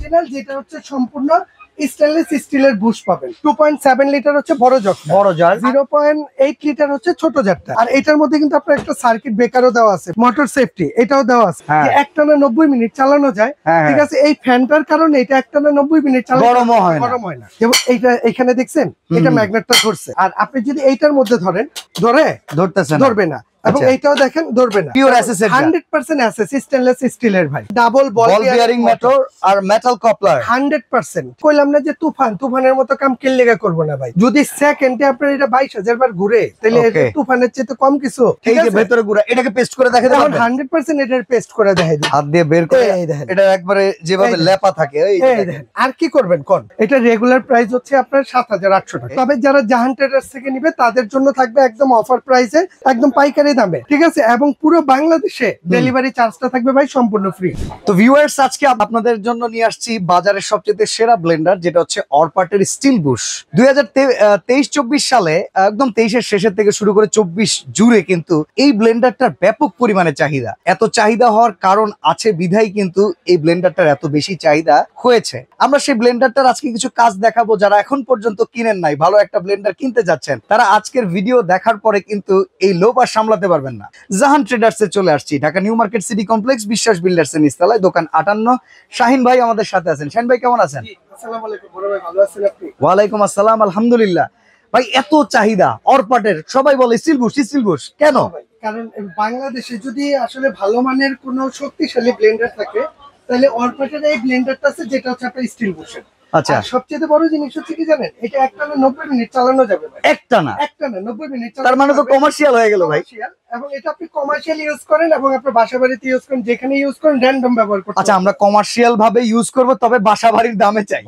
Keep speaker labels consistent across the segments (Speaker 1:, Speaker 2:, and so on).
Speaker 1: Original যেটা হচ্ছে সম্পূর্ণ স্টেনলেস স্টিলের বুশ পাবেন। 2.7 লিটার হচ্ছে বড় জার, 0.8 লিটার হচ্ছে ছোট জারটা। আর এটার মধ্যে কিন্তু আপনার একটা সার্কিট ব্রেকারও দেওয়া আছে, মোটর সেফটি এটাও দেওয়া আছে, যে একটানা 90 মিনিট চালানো যায়। ঠিক আছে, এই ফ্যানটার কারণে এটা একটানা 90 মিনিট চালানো গরম হয় না। যেমন এইটা এখানে দেখছেন, এটা ম্যাগনেটটা ধরছে। আর আপনি যদি এইটার মধ্যে ধরবে না, এবং এইটাও দেখেন ধরবে না। পিওর এসএস 100% এসএস স্টেনলেস স্টিলের ভাই, ডাবল বল বিয়ারিং মোটর আর মেটাল কপলার 100%। কইলাম না যে তুফানের মতো কাম কেল লেগা করব না ভাই। যদি সেকেন্ডে আপনার এটা 22000 বার ঘুরে, তাহলে এটা তুফানের চেয়ে তো কম কিছু। ঠিক আছে, ভিতরে ঘুরা, এটাকে পেস্ট করে দেখাই দেন। 100% এটার পেস্ট করে দেখাই দেন, হাত দিয়ে বের করে। এই দেখেন, এটা একবারে যেভাবে লেপা থাকে। এই দেখেন, আর কি করবেন কোন? এটা রেগুলার প্রাইস হচ্ছে আপনার 7800 টাকা। তবে যারা জাহান ট্রেডার্স থেকে নিবে তাদের জন্য থাকবে একদম অফার প্রাইসে, একদম পাইকারি দামে। ঠিক আছে, এবং পুরো বাংলাদেশে ডেলিভারি চার্জটা থাকবে ভাই সম্পূর্ণ ফ্রি। তো ভিউয়ার্স, আজকে আপনাদের জন্য নিয়ে আসছি বাজারের সবচেয়ে সেরা ব্লেন্ডার, যেটা হচ্ছে অরপাটের স্টিল বুশ। 2023-24 সালে একদম 23-এর শেষের থেকে শুরু করে 24 জুড়ে কিন্তু এই ব্লেন্ডারটার ব্যাপক পরিমাণে চাহিদা। এত চাহিদা হওয়ার কারণ আছে বিধায় কিন্তু এই ব্লেন্ডারটার এত বেশি চাহিদা হয়েছে। আমরা সেই ব্লেন্ডারটার আজকে কিছু কাজ দেখাবো। যারা এখন পর্যন্ত কিনেন নাই, ভালো একটা ব্লেন্ডার কিনতে যাচ্ছেন, তারা আজকের ভিডিও দেখার পরে কিন্তু এই লোভ আর সামলাতে পারবেন না। জাহান ট্রেডার্স এ চলে আসছি, Dhaka new market city complex, বিশ্বাস বিল্ডার্স এর নিচতলায়, দোকান 58। শাহিন ভাই আমাদের সাথে আছেন। শাহিন ভাই কেমন আছেন? আসসালামু আলাইকুম বড় ভাই, ভালো আছেন আপনি? ওয়ালাইকুম আসসালাম, আলহামদুলিল্লাহ। ভাই এত চাহিদা অরপাটের, সবাই বলে স্টিল বুশ কেন? কারণ বাংলাদেশে যদি আসলে ভালো মানের কোনো শক্তিশালী ব্লেন্ডার থাকে, তাহলে অরপাটের এই ব্লেন্ডারটা আছে, যেটা হচ্ছে আপনার স্টিল বুশের। আচ্ছা, সবচেয়ে বড় জিনিস হচ্ছে কি জানেন, এটা একটানা 90 মিনিট চালানো যাবে ভাই। একটানা 90 মিনিট, তার মানে তো কমার্শিয়াল হয়ে গেল ভাই। এবং এটা আপনি কমার্শিয়াল ইউজ করেন, এবং আপনার বাসাবাড়িতে ইউজ করেন, যেখানে ইউজ করেন র‍্যান্ডম ব্যবহার করতে। আচ্ছা, আমরা কমার্শিয়াল ভাবে ইউজ করব, তবে বাসাবাড়ির দামে চাই।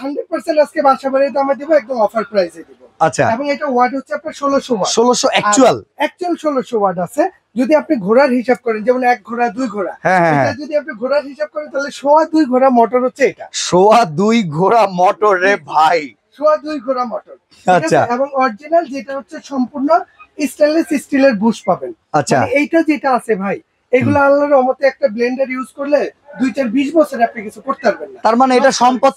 Speaker 1: 100% আজকে বাসাবাড়ির দামে দিব, একদম অফার প্রাইসে দিব। আচ্ছা, এবং এটা ওয়াট হচ্ছে আপনার 1600 ওয়াট। 1600 অ্যাকচুয়াল 1600 ওয়াট আছে। যদি আপনি ঘোড়ার হিসাব করেন, যেমন 1 ঘোড়া 2 ঘোড়া, এটা যদি আপনি ঘোড়ার হিসাব করেন, তাহলে 2.5 ঘোড়া মোটর হচ্ছে এটা। 2.5 ঘোড়া মোটর রে ভাই, 2.5 ঘোড়া মোটর। আচ্ছা, এবং অরিজিনাল যেটা হচ্ছে সম্পূর্ণ স্টেনলেস স্টিলের বুশ পাবেন। আচ্ছা, এইটা যেটা আছে ভাই, এগুলো আল্লাহর রহমতে একটা ব্লেন্ডার ইউজ করলে 2-4-20 বছর আপনি কিছু করতে পারবেন না। তার মানে এটা সম্পদ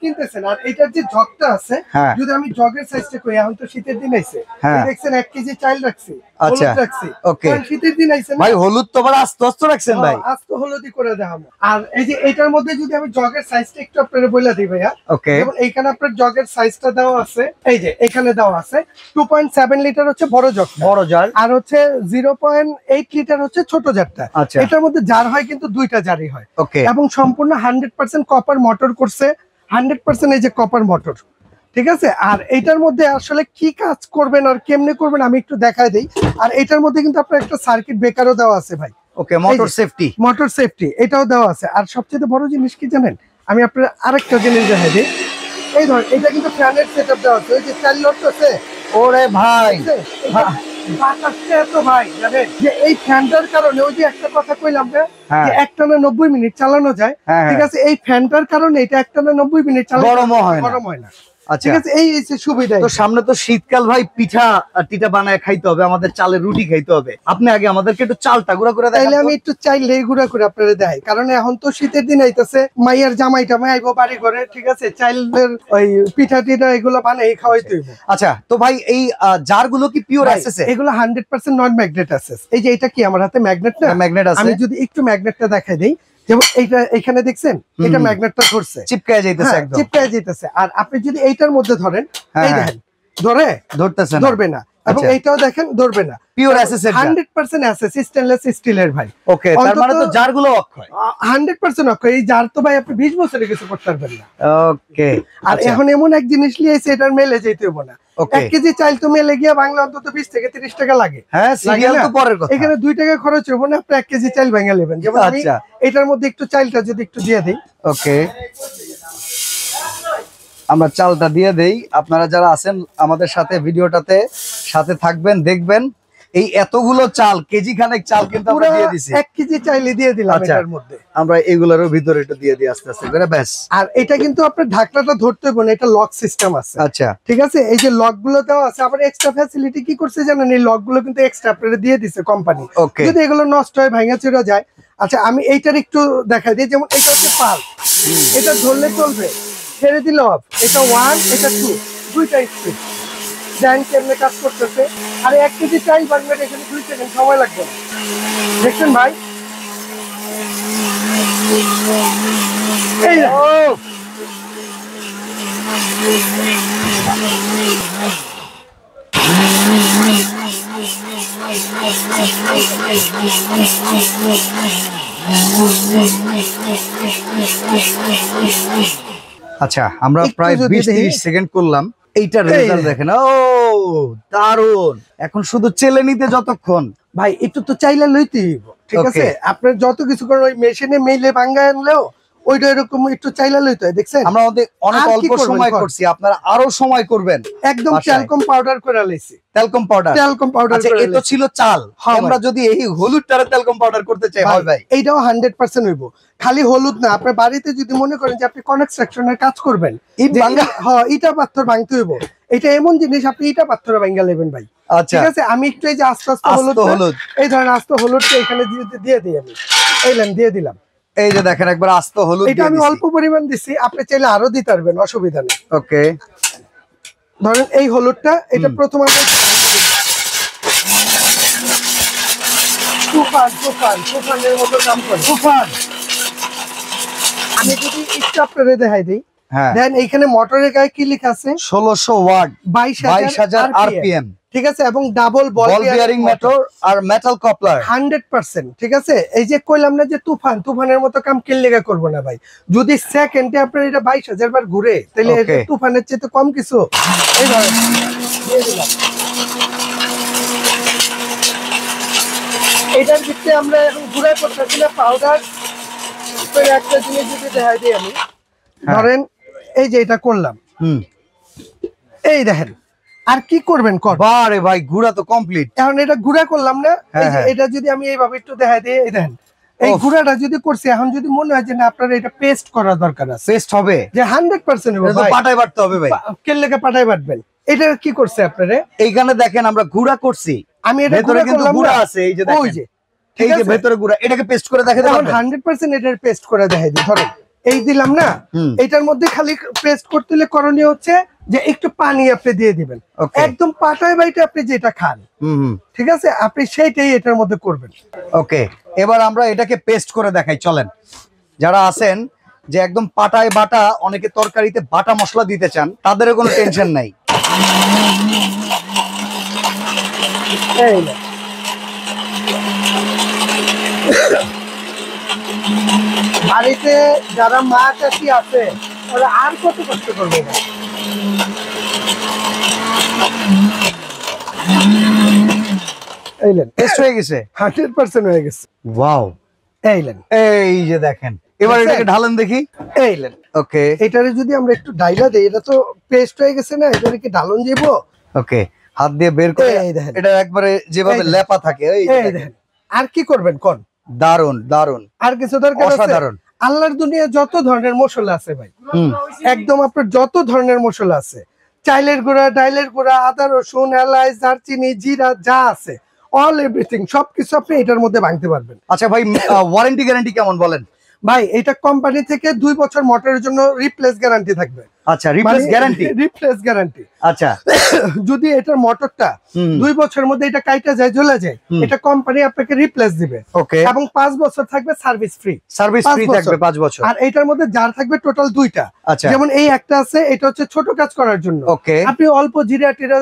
Speaker 1: কিনতেছেন। আর এটার যে জগটা আছে, যদি আমি জগের সাইজটা কই, এখন তো শীতের দিন আইছে, দেখছেন 1 কেজি চাল রাখছি, হলুদ রাখছি। ওকে, শীতের দিন আইছে ভাই, হলুদ তো বড় আস্তে রাখছেন ভাই, আস্তে হলুদই করে দেখাবো। আর এই যে এটার মধ্যে যদি আমি জগের সাইজটা একটু আপনাদের বলে দিই ভাইয়া। ওকে, যেমন এইখানে আপনার জগের সাইজটা দেওয়া আছে, এই যে এখানে দেওয়া আছে 2.7 লিটার হচ্ছে বড় জার, আর হচ্ছে 0.8 লিটার হচ্ছে ছোট জারটা। এটার মধ্যে জার হয় কিন্তু দুইটা জারি হয়। এবং সম্পূর্ণ 100% কপার মোটর করছে, 100% এই যে কপার মোটর। ঠিক আছে, আর এটার মধ্যে আসলে কি কাজ করবেন আর কেমনে করবেন আমি একটু দেখাই দেই। আর এটার মধ্যে কিন্তু আপনার একটা সার্কিট ব্রেকারও দেওয়া আছে ভাই। ওকে, মোটর সেফটি এটাও দেওয়া আছে। আর সবচেয়ে বড় জিনিস কি জানেন, আমি আপনার আরেকটা জিনিস দেখাই দিই। এই ধর, এটা কিন্তু ফ্যানের সেটআপ দেওয়া আছে, ওই যে চাল লড়তেছে। ওরে ভাই, বাতাসটা এত ভাই জানেন, যে এই ফ্যানটার কারণে, ওই যে একটা কথা কইলাম না, যে একটানা 90 মিনিট চালানো যায়। ঠিক আছে, এই ফ্যানটার কারণে এটা একটানা 90 মিনিট চালানো গরম হয় না। ঠিক আছে, এই সুবিধা। তো সামনে তো শীতকাল ভাই, পিঠা বানায় খাইতে হবে, আমাদের চালের রুটি খাইতে হবে। আপনি আগে আমাদেরকে একটু চালটা গুঁড়া করে দেন। তাইলে আমি একটু চাইলে গুঁড়া করে আপনাদের দেখাই, কারণ এখন তো শীতের দিন আইতাছে, মাইয়ার জামাইটা আইবো বাড়ি ঘরে। ঠিক আছে, চাইলের ওই পিঠা এগুলো বানাই খাওয়াইতে হইব। আচ্ছা, তো ভাই এই জারগুলো কি পিওর এসএস? এগুলো 100% নন ম্যাগনেট এসএস। এই যে এটা কি আমার হাতে ম্যাগনেট না, ম্যাগনেট আছে। আমি যদি একটু ম্যাগনেটটা দেখাই দেই, যেমন এইটা এখানে দেখছেন, এটা ম্যাগনেটটা ধরছে, চিপকায় যাইতেছে, একদম চিপকায় যাইতেছে। আর আপনি যদি এইটার মধ্যে ধরেন, এই দেখেন ধরবে না। এবং এইটাও দেখেন ধরবে না। পিওর এসএস, 100% এসএস স্টেনলেস স্টিলের ভাই। ওকে, তার মানে তো জারগুলো অক্ষয়, 100% অক্ষয়। এই জার তো ভাই আপনি 20 বছরে কিছু করতে পারবেন না। ওকে, আর এখন এমন এক জিনিস লিয়েছে, এটার মেলে যেতে হবে না। 1 কেজি চাল তো মেলে গিয়া বাংলা অন্তত 20 থেকে 30 টাকা লাগে। হ্যাঁ, সিরিয়াল তো পরের কথা। এখানে 2 টাকা খরচ হবে না, আপনি 1 কেজি চাল ভাঙা নেবেন। যেমন আমি এটার মধ্যে একটু চালটা যদি একটু দিয়ে দেই। ওকে, আমরা চালটা দিয়ে দেই। আপনারা যারা আছেন আমাদের সাথে ভিডিওটাতে সাথে থাকবেন, দেখবেন
Speaker 2: এই এতগুলো চাল, কেজি খানেক চাল কিন্তু আমরা দিয়ে দিছি।
Speaker 1: 1 কেজি চাইলে দিয়ে দিলাম এটার মধ্যে।
Speaker 2: আমরা এগুলোর ভিতরে একটু দিয়ে দিই আস্তে আস্তে করে ব্যাস।
Speaker 1: আর এটা কিন্তু আপনার ঢাকনাটা ধরতে হবে না, এটা লক সিস্টেম আছে।
Speaker 2: আচ্ছা
Speaker 1: ঠিক আছে, এই যে লক গুলো দেওয়া আছে। আবার এক্সট্রা ফ্যাসিলিটি কি করছে জানেন, এই লক গুলো কিন্তু এক্সট্রা আপনারা দিয়ে দিছে কোম্পানি, যদি এগুলো নষ্ট হয় ভাঙা চুরা যায়। আচ্ছা আমি এইটার একটু দেখাই দিই, যেমন এটা হচ্ছে পাল, এটা ধরলে চলবে, ছেড়ে দিলে অফ। এটা 1, এটা 2, দুইটা স্পিড। দেন কেমনে কাজ করতেছে। আর 1 কেজি চাল বানবেন এখানে 2 সেকেন্ড সময় লাগবে। দেখছেন ভাই, এই
Speaker 2: আচ্ছা আমরা প্রায় 20-30 সেকেন্ড করলাম, এইটার রেজাল্ট দেখেন। ও দারুন। এখন শুধু চেলে নিতে যতক্ষণ
Speaker 1: ভাই একটু তো চাইলে লইতেই হইব। ঠিক আছে, আপনার যত কিছু করেন ওই মেশিনে মেলে ভাঙ্গা আনলেও ওইটা এরকম একটু চাইলে লইতে হয়। দেখছেন
Speaker 2: আমরা অনেক অল্প সময় করছি, আপনারা আরো সময় করবেন।
Speaker 1: একদম ট্যালকম পাউডার করে লইছি।
Speaker 2: ট্যালকম পাউডার
Speaker 1: আচ্ছা
Speaker 2: এটা ছিল চাল, আমরা যদি এই হলুদটারে ট্যালকম পাউডার করতে চাই হয় ভাই?
Speaker 1: এইটাও 100% হইব। খালি হলুদ না, আপনার বাড়িতে যদি মনে করেন যে আপনি কনস্ট্রাকশনের কাজ করবেন, ইটা পাথর ভাঙতে হইব, এটা এমন জিনিস আপনি ইটা পাথরে ভাঙা নেবেন ভাই। ঠিক আছে, আমি একটু এই যে আস্তে আস্তে হলুদ, এই ধরেন আস্তে হলুদটা এখানে দিয়ে দিই আমি, এইলেন দিয়ে দিলাম।
Speaker 2: এই যে দেখেন একবার আস্ত হলুদ,
Speaker 1: এটা আমি অল্প পরিমাণ দিছি, আপনি চাইলে আরো দিতে পারবেন, অসুবিধা নেই।
Speaker 2: ওকে
Speaker 1: ধরেন এই হলুদটা, এটা প্রথম আমরা তুফানের মতো কাম করে। তুফান আমি যদি একটু আপনাদের দেখাই দিই, দেন এইখানে মোটরের গায়ে কি লেখা আছে? 1600 ওয়াট, 22000 আরপিএম। ঠিক আছে, এবং ডাবল বল বিয়ারিং মোটর আর মেটাল কপলার 100%। ঠিক আছে, এই যে কইলাম না যে তুফানের মতো কাম কি লেগা করব না ভাই। যদি সেকেন্ডে আপনার এটা 22000 বার ঘুরে, তাহলে এটা তুফানের চেয়ে তো কম কিছু। এই ধরেন দিয়ে দিলাম। এটার ভিতরে আমরা এখন ঘুরাই করতেছি না পাউডার। একটা জিনিস যদি দেখাই দিই আমি, ধরেন এই যে এটা করলাম, এই দেখেন আর কি করবেন
Speaker 2: বারে ভাই, গুড়া তো কমপ্লিট।
Speaker 1: এখন এটা গুড়া করলাম না, এটা যদি আমি এইভাবে একটু দেখাই দিই, এই দেখেন এই গুড়াটা যদি করছি, এখন যদি মনে হয় যে না আপনার এটা পেস্ট করা দরকার আছে,
Speaker 2: পেস্ট হবে
Speaker 1: যে 100% হবে ভাই,
Speaker 2: পাটায় বাটতে হবে ভাই।
Speaker 1: কেলেকে পাটায় বাটবেন। এটা কি করছে আপনারা
Speaker 2: এইখানে দেখেন আমরা গুড়া করছি,
Speaker 1: আমি এটা
Speaker 2: ভেতরে কিন্তু গুড়া আছে, এই যে দেখেন, ওই যে এই যে ভেতরে গুড়া, এটাকে পেস্ট করে দেখাতে পারবেন।
Speaker 1: 100% এটার পেস্ট করে দেখাই দিই। ধরেন এই দিলাম না, এটার মধ্যে খালি পেস্ট করতে হলে করণীয় হচ্ছে যে একটু পানি আপনি দিয়ে দিবেন, একদম পাটায় বাইটে আপনি যেটা খান। ঠিক আছে, আপনি সেইটাই এটার মধ্যে করবেন।
Speaker 2: ওকে, এবার আমরা এটাকে পেস্ট করে দেখাই, চলেন। যারা আছেন যে একদম পাটায় বাটা, অনেকে তরকারিতে বাটা মশলা দিতে চান, তাদেরও কোনো টেনশন নাই।
Speaker 1: এই না বাড়িতে যারা মা চাষি আছে ওরা আর কত কষ্ট করবে না। এইলেন
Speaker 2: টেস্ট হয়ে গেছে,
Speaker 1: 100% হয়ে গেছে।
Speaker 2: ওয়াও,
Speaker 1: এইলেন
Speaker 2: এই যে দেখেন, এবার এটাকে ঢালেন দেখি।
Speaker 1: এইলেন
Speaker 2: ওকে,
Speaker 1: এটারে যদি আমরা একটু ডাইলা দেই, এটা তো পেস্ট হয়ে গেছে না, এটারে কি ঢালন যাবো?
Speaker 2: ওকে, হাত দিয়ে বের করে এটা একবারে যেভাবে লেপা থাকে, এই দেখেন।
Speaker 1: আর কি করবেন কোন?
Speaker 2: দারুন দারুন,
Speaker 1: আর কিছু দরকার আছে?
Speaker 2: দারুন।
Speaker 1: আল্লাহর দুনিয়া যত ধরনের মশলা আছে ভাই, একদম আপনার যত ধরনের মশলা আছে, চাইলের গুঁড়া, ডাইলের গুঁড়া, আদা রসুন এলাচ দারচিনি জিরা যা আছে, অল এভরিথিং সবকিছু আপনি এটার মধ্যে ভাঙতে পারবেন।
Speaker 2: আচ্ছা ভাই, ওয়ারেন্টি গ্যারান্টি কেমন বলেন?
Speaker 1: ভাই এটা কোম্পানি থেকে 2 বছর মোটরের জন্য রিপ্লেস গ্যারান্টি থাকবে।
Speaker 2: আচ্ছা, রিপ্লেস
Speaker 1: গ্যারান্টি।
Speaker 2: আচ্ছা,
Speaker 1: যদি এটার মোটরটা 2 বছরের মধ্যে এটা কাইটা যায়, জ্বলে যায়, এটা কোম্পানি আপনাকে রিপ্লেস দিবে। ওকে, এবং 5 বছর থাকবে সার্ভিস ফ্রি।
Speaker 2: থাকবে 5 বছর।
Speaker 1: আর এটার মধ্যে যার থাকবে টোটাল 2টা।
Speaker 2: আচ্ছা,
Speaker 1: যেমন এই একটা আছে, এটা হচ্ছে ছোট কাজ করার জন্য।
Speaker 2: ওকে,
Speaker 1: আপনি অল্প জিরা টিরা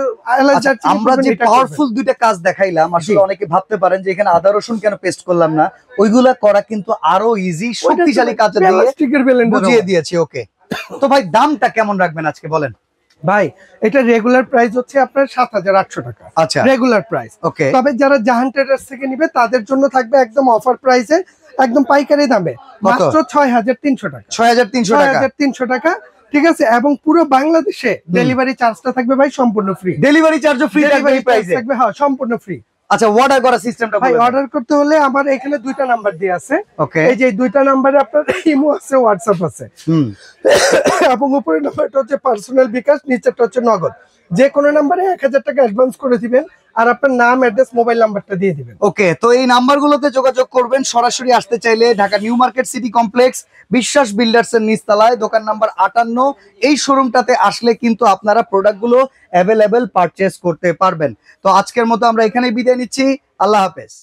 Speaker 2: আমরা যে পাওয়ারফুল 2টা কাজ দেখাইলাম, আসলে অনেকে ভাবতে পারেন যে এখানে আদা রসুন কেন পেস্ট করলাম না, ওইগুলা করা কিন্তু আরো ইজি, শক্তিশালী কাজ দিয়ে বুঝিয়ে দিয়েছি। ওকে, তো ভাই দামটা কেমন রাখবেন আজকে বলেন?
Speaker 1: ভাই এটা রেগুলার প্রাইস হচ্ছে আপনার 7800 টাকা।
Speaker 2: আচ্ছা,
Speaker 1: রেগুলার প্রাইস।
Speaker 2: ওকে,
Speaker 1: তবে যারা জাহান ট্রেডার্স থেকে নিবে তাদের জন্য থাকবে একদম অফার প্রাইসে, একদম পাইকারি দামে, মাত্র 6300 টাকা। 6300 টাকা। ঠিক আছে, এবং পুরো বাংলাদেশে ডেলিভারি চার্জটা থাকবে ভাই সম্পূর্ণ ফ্রি।
Speaker 2: ডেলিভারি চার্জও ফ্রি থাকবে এই প্রাইসে?
Speaker 1: থাকবে, হ্যাঁ সম্পূর্ণ ফ্রি।
Speaker 2: আচ্ছা, অর্ডার করার সিস্টেমটা
Speaker 1: ভাই অর্ডার করতে হলে আমার এখানে দুইটা নাম্বার দিয়ে আছে।
Speaker 2: ওকে,
Speaker 1: এই যে দুইটা নাম্বারে আপনার ইমো আছে, হোয়াটসঅ্যাপ আছে, এবং উপরের নাম্বারটা হচ্ছে পার্সোনাল বিকাশ, নিচেরটা হচ্ছে নগদ। যে কোনো নাম্বারে 1000 টাকা অ্যাডভান্স করে দিবেন আর আপনার নাম, অ্যাড্রেস, মোবাইল নাম্বারটা দিয়ে দিবেন।
Speaker 2: ওকে, তো এই নাম্বারগুলোতে যোগাযোগ করবেন। সরাসরি আসতে চাইলে Dhaka new market city complex বিশ্বাস বিল্ডার্স এর নিচতলায় দোকান নাম্বার 58, এই শোরুমটাতে আসলে কিন্তু আপনারা প্রোডাক্টগুলো অ্যাভেলেবেল পারচেজ করতে পারবেন। তো আজকের মতো আমরা এখানেই বিদায় নিচ্ছি। আল্লাহ হাফেজ।